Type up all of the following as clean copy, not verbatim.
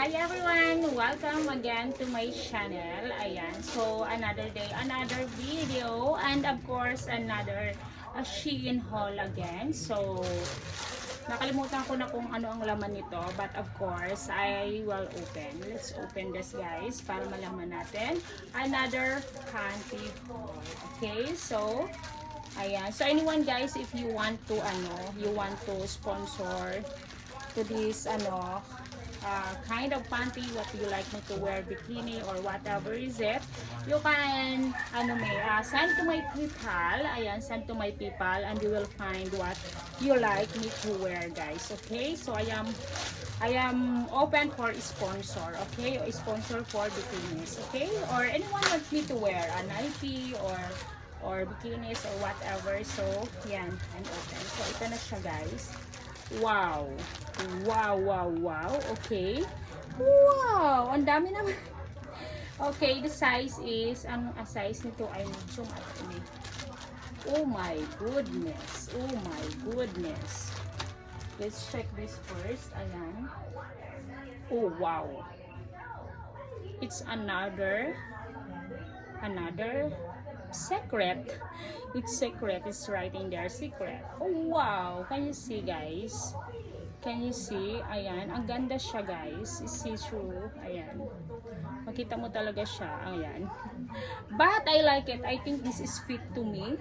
Hi everyone! Welcome again to my channel. Ayan, so another day, another video, and of course another Shein haul again. So nakalimutan ko na kung ano ang laman nito, but of course I will open. Let's open this guys para malaman natin another panty haul. Okay, so ayan, so anyone guys, if you want to sponsor to this kind of panty, what you like me to wear, bikini or whatever is it, you can send to my PayPal. Ayan, send to my PayPal and you will find what you like me to wear guys. Okay, so I am open for sponsor. Okay, sponsor for bikinis. Okay, or anyone wants me to wear a Nike or bikinis or whatever. So yan, I'm open. So ito na siya guys. Wow! Wow! Okay. Wow! Ang dami naman. Okay, the size is, ang size nito ay medium at ini. Oh my goodness! Oh my goodness! Let's check this first. Ayan. Oh wow! It's another secret. It's secret. It's right in there, secret. Oh wow, can you see guys? Can you see? Ayan, ang ganda siya guys. It's see-through. Ayan, makita mo talaga siya. Ayan, but I like it. I think this is fit to me.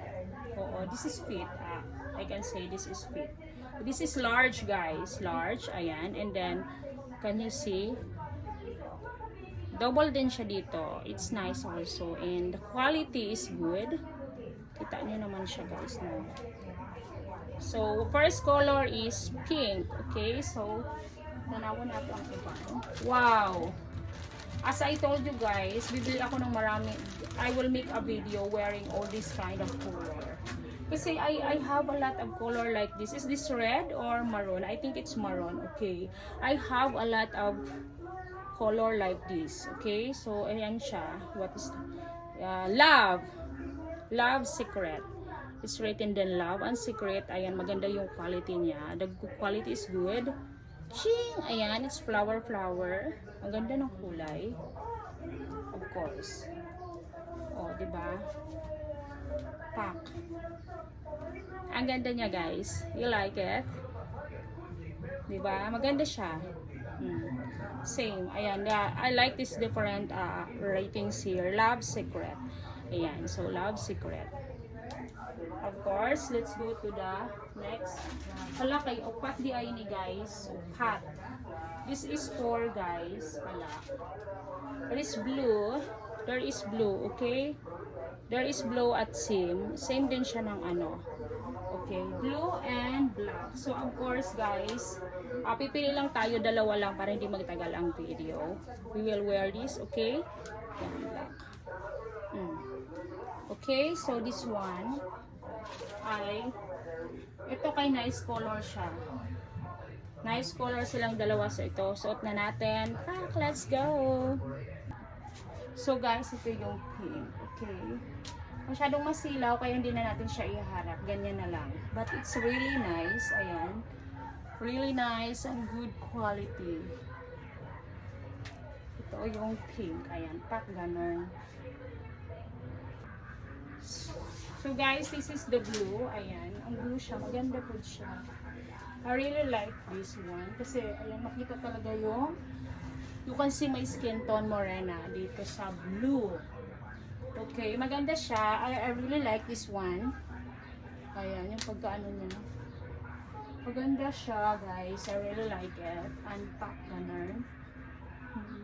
Oo, this is fit. I can say this is fit. This is large guys, large. Ayan, and then can you see? Double din siya dito. It's nice also. And the quality is good. Kita nyo naman siya guys. No? So, first color is pink. Okay, so, tanawin natin ang iba. Wow! As I told you guys, bibili ako ng marami. I will make a video wearing all this kind of color. Kasi I have a lot of color like this. Is this red or maroon? I think it's maroon. Okay. I have a lot of color like this. Okay, so ayan siya. What is love secret. It's written then love and secret. Ayan, maganda yung quality niya. The quality is good. Ching! Ayan, it's flower. Ang ganda ng kulay, of course. Oh, diba? Pak. Ang ganda niya guys. You like it? Diba? Maganda siya. Same. Ayan, I like this different ratings here. Love secret. Ayan, so love secret. Of course, let's go to the next. Hala kay upat di ay ni guys. Upat. This is for guys. Hala. There is blue. There is blue. Okay. There is blue at same. Same din siya ng ano. Okay, blue and black. So of course guys, pipili lang tayo, dalawa lang para hindi magtagal ang video. We will wear this, okay? Yan, black. Okay, so this one ay ito kay nice color siya. Nice color silang dalawa sa ito. Suot na natin. Let's go! So guys, ito yung pink. Okay. Masyadong masilaw kaya hindi na natin siya iharap. Ganyan na lang. But it's really nice. Ayan. Really nice and good quality. Ito yung pink. Ayan. Pak ganun. So guys, this is the blue. Ayan. Ang blue siya. Maganda po siya. I really like this one. Kasi ayan, makita talaga yung you can see my skin tone morena dito sa blue. Okay, maganda siya. I really like this one. Ayan, yung pagkaano niya. Maganda siya, guys. I really like it. Unpack ganun.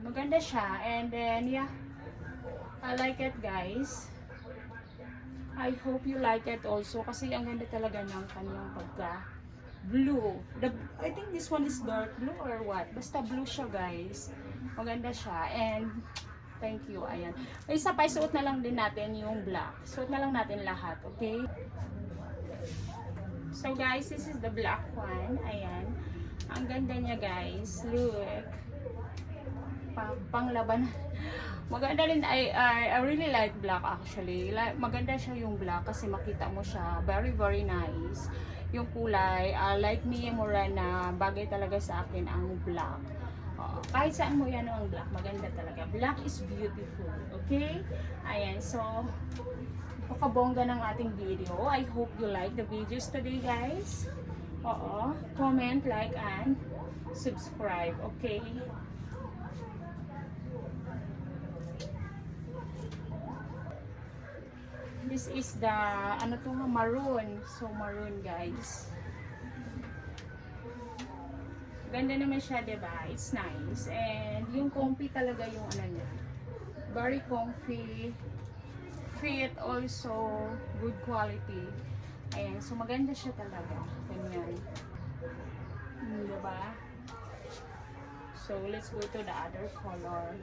Maganda siya. And then, yeah. I like it, guys. I hope you like it also. Kasi ang ganda talaga ng kanyang pagka-blue. I think this one is dark blue or what? Basta blue siya, guys. Maganda siya. And thank you. Ayan. Isa pa, suot na lang din natin yung black. Suot na lang natin lahat. Okay? So guys, this is the black one. Ayan. Ang ganda niya guys. Look. Panglaban. Maganda rin. I really like black actually. Maganda siya yung black kasi makita mo siya. Very nice. Yung kulay. Like me, Morena, bagay talaga sa akin ang black. Kahit saan mo yan ang black, maganda talaga. Black is beautiful. Okay? Ayan, so, napakabongga ng ating video. I hope you like the videos today, guys. Comment, like, and subscribe. Okay? This is the, ano to, maroon. So, maroon, guys. Ganda naman siya, diba? It's nice. And yung comfy talaga yung ano niya. Very comfy. Fit also. Good quality. Ayan. So, maganda siya talaga. Ganyan. Diba? So, let's go to the other color.